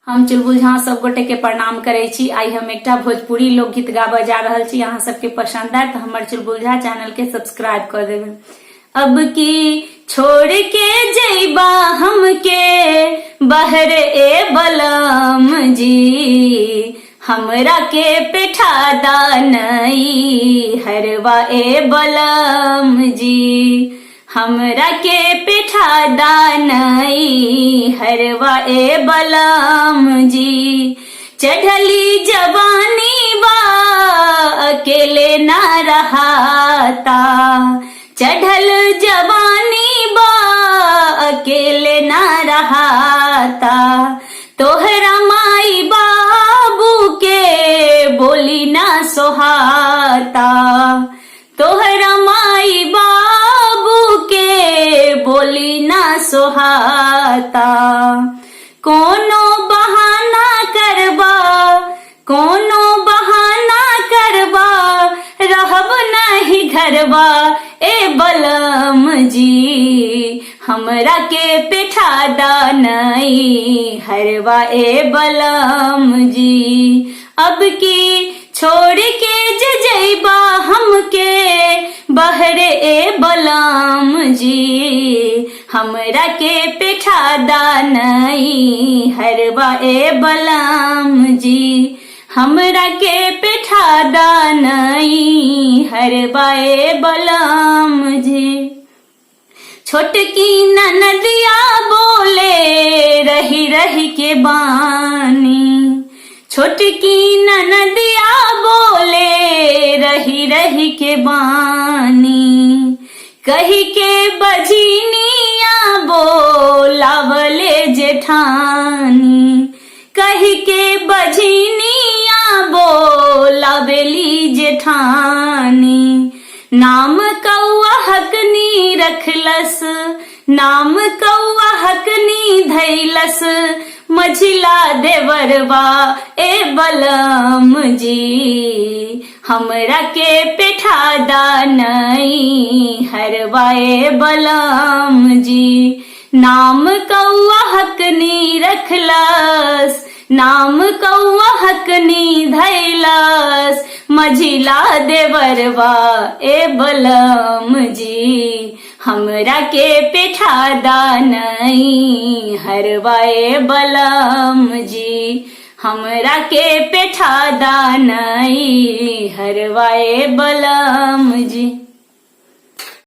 हम चुलबुल झा सब गोटे के प्रणाम करे छी। आई हम एकटा भोजपुरी लोकगीत गाबे जा रहल छी। अहाँ सबके पसंद आए तो हमर चुलबुल झा चैनल के सब्सक्राइब कर देबे। अब की छोड़ के जइबा हमके बहर ए बलम जी, हमरा के पेठा दानई हरवा ए बलम जी, हमरा के पेठा दानई हरवा ए बलम जी। चढ़ली जवानी बा अकेले ना रहाता, चढ़ल जवानी बा अकेले ना रहाता, तोहरा माई बाबू के बोली ना सोहाता, तोहरा माई बाबू के बोली ना सोहाता। कोनो बहाना करबा, कोनो बहाना करबा, रहब नहीं घरबा ए बलम जी, हमरा के पेठा दानई हरवा ए बलम जी। अब की छोड़ के जइबा हमके बहरे ए बलम जी, हमरा के पेठा दानई हरवा ए बलम जी, हमरा के पेठा दानई हरवा ए बलम जी। छोटकी ननदिया बोले रही रही के बानी, छोटकी ननदिया बोले रही रही के बानी, कही के बजनिया बोलावले जेठानी, कही के बजनिया बोलावेली जेठानी। नाम कौआ हकनी रखलस, नाम कौआ हकनी धैलस, मझिला देवरवा ए बलम जी, हमरा के पेठा दानई हरवा ए बलम जी। नाम कौआ हकनी रखलस, नाम कौआ हकनी धैलस, मझिला देवरवा ए बलम जी, हमरा के पेठा दानई हरवा ए बलम जी, हमरा के पेठा दानई हरवा ए बलम जी।